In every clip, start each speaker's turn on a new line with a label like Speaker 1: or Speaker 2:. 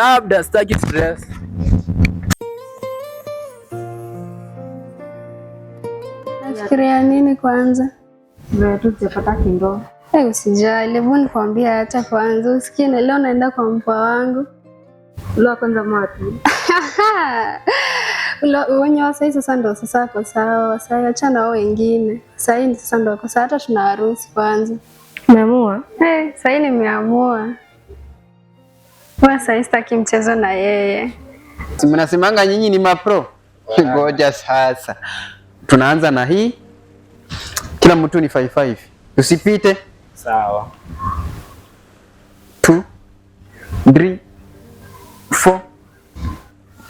Speaker 1: Labda sitaki stress.
Speaker 2: Nafikiria nini kwanza?
Speaker 3: Ndio tu tupata kindo.
Speaker 2: Usijali, hebu nikwambia hata kwanza usikie na leo naenda kwa mpwa wangu.
Speaker 3: Leo kwanza mwapi?
Speaker 2: Wenye wa sasa ndo sasa wako sawa, sasa achana wao wengine. Sasa hivi sasa ndo wako sawa, hata tuna harusi kwanza.
Speaker 3: Umeamua?
Speaker 2: Sasa hivi nimeamua. Kwa sasa sitaki mchezo na yeye.
Speaker 1: Si mnasemanga nyinyi ni mapro? Ngoja sasa. Tunaanza na hii. Kila mtu ni 5-5. Usipite. Sawa. 2 3 4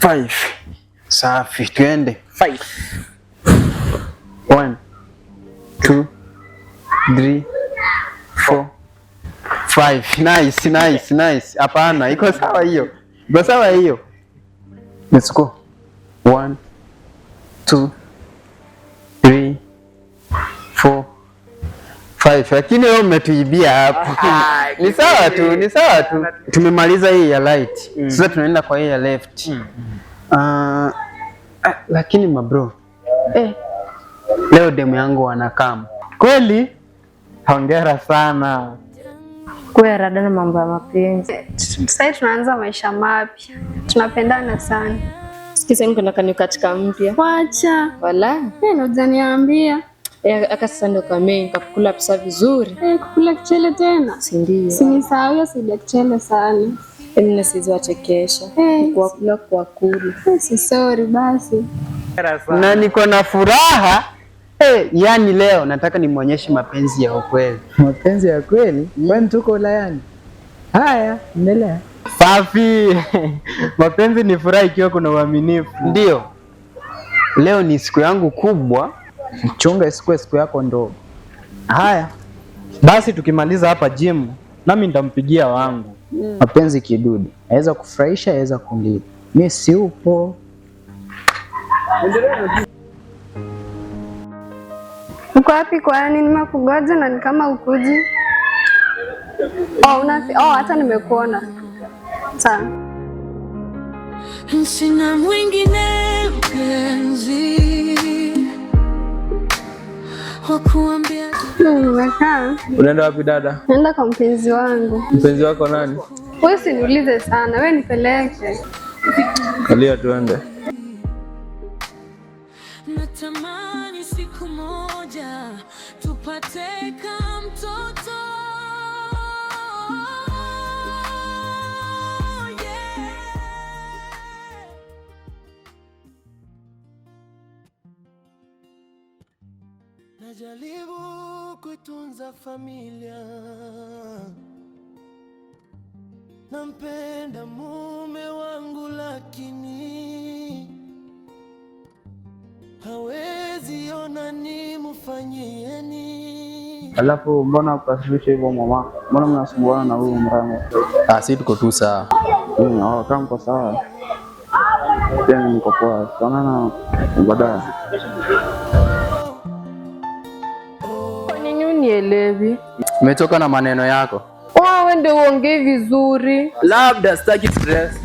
Speaker 1: 5. Safi, tuende. 5 1 2 3 4 5. Nice. Hapana, iko sawa hiyo. Iko sawa hiyo. Let's go. 1 2 3 4 5. Lakini wewe umetuibia hapo. Ni sawa tu. Tumemaliza hii ya right. Sasa tunaenda kwa hii ya left. Lakini mabro. Leo demu yangu wanakam. Kweli? Hongera sana.
Speaker 3: Kwa rada na mambo ya mapenzi.
Speaker 2: Sasa tunaanza maisha mapya. Tunapendana sana.
Speaker 3: Sikiza niko na kanyo katika mpya.
Speaker 2: Wacha.
Speaker 3: Wala.
Speaker 2: Unajaniambia.
Speaker 3: Aka sasa ndo kame nikakula pesa vizuri.
Speaker 2: Kukula kichele tena?
Speaker 3: Si ndio.
Speaker 2: Sinisahau sija kichele sana.
Speaker 3: Mimi siwezi wachekesha. Kwa kula.
Speaker 2: Si sorry basi.
Speaker 1: Na niko na furaha. Yani leo nataka nimwonyeshe mapenzi ya ukweli.
Speaker 4: Mapenzi ya kweli? Kwani tuko Ulayani? Haya, endelea.
Speaker 1: Safi. Mapenzi ni furaha ikiwa kuna uaminifu. Ndio. Leo ni siku yangu kubwa.
Speaker 4: Chunga siku yako ndogo. Haya. Basi tukimaliza hapa gym, nami nitampigia wangu. Mapenzi kidudu. Aweza kufurahisha, aweza kulia. Mimi si upo.
Speaker 2: Uko wapi kwani? Nimekugoja na ni kama ukuji. Hata nimekuona. Sawa.
Speaker 5: Sina mwingine mpenzi wa kuambia.
Speaker 2: Nimekaa.
Speaker 4: Unaenda wapi dada?
Speaker 2: Naenda kwa mpenzi wangu.
Speaker 4: Mpenzi wako nani?
Speaker 2: Wewe usiniulize sana, wewe nipeleke.
Speaker 4: Kalia tuende.
Speaker 5: Natamani siku moja tupate kama mtoto. Najaribu kutunza familia, nampenda mume wangu lakini hawezi ona nimfanyieni.
Speaker 4: Alafu mbona ukasirisha hivyo mama? Mbona mnasumbuana na huyu mrama?
Speaker 1: Si tuko tu sawa.
Speaker 4: Kama mko sawa. Pia niko poa. Tunaona baadaye.
Speaker 3: Kwa nini unielewi?
Speaker 1: Umetoka na maneno yako.
Speaker 3: Wewe ndio uongee vizuri.
Speaker 1: Labda sitaki stress.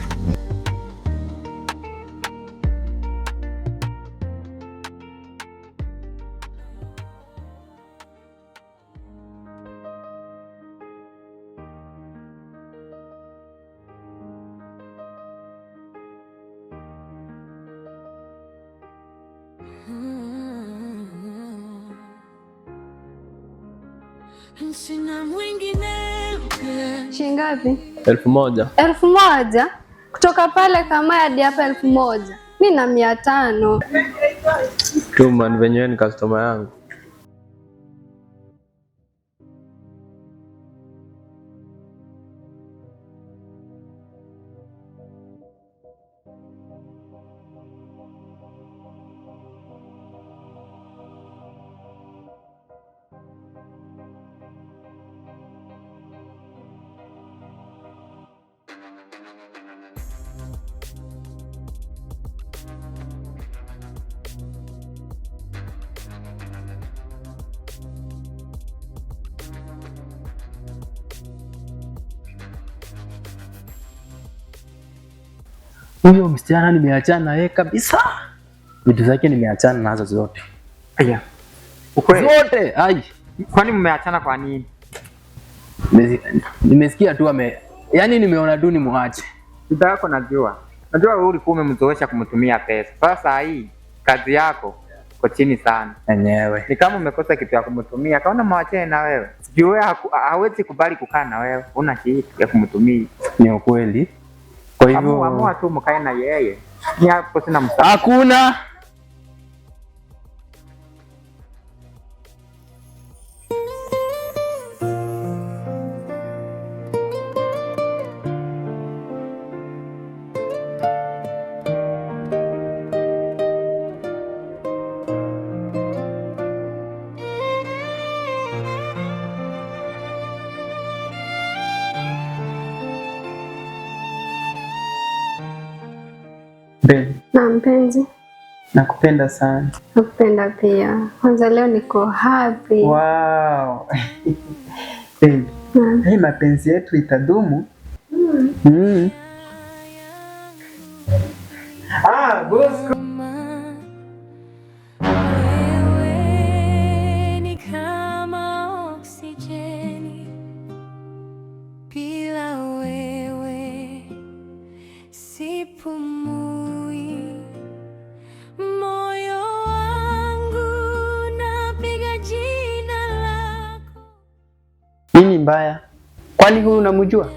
Speaker 5: Sina mwingine mpenzi.
Speaker 2: Shilingi ngapi?
Speaker 4: 1000.
Speaker 2: 1000? Kutoka pale kama hadi hapa 1000. Mimi na 500.
Speaker 4: Tuma ni venyewe ni customer yangu. Huyo msichana nimeachana naye kabisa. Vitu zake nimeachana nazo zote.
Speaker 6: Aya. Ukweli?
Speaker 4: Zote. Ai.
Speaker 6: Kwani mmeachana kwa nini?
Speaker 4: Nimesikia tu yaani nimeona tu nimwache.
Speaker 6: Shida yako najua. Najua wewe ulikuwa umemzoesha kumtumia pesa. Sasa hii kazi yako iko chini sana.
Speaker 4: Enyewe.
Speaker 6: Ni kama umekosa kitu ya kumtumia. Kaona mwachane na wewe. Sijui wewe hawezi kubali kukaa na wewe. Una kitu ya kumtumia.
Speaker 4: Ni ukweli. Kwa hivyo
Speaker 6: amua tu mkae na yeye. Ni hapo sina msaada.
Speaker 4: Hakuna.
Speaker 1: Ben,
Speaker 2: Na mpenzi,
Speaker 1: nakupenda sana.
Speaker 2: nakupenda pia. Kwanza leo niko happy.
Speaker 1: Wow. Ben, hii mapenzi yetu itadumu. Bosco.
Speaker 5: Wewe ni kama oksijeni, bila wewe sipumui. Moyo wangu napiga jina lako.
Speaker 1: Nini mbaya? Kwani huyu unamjua?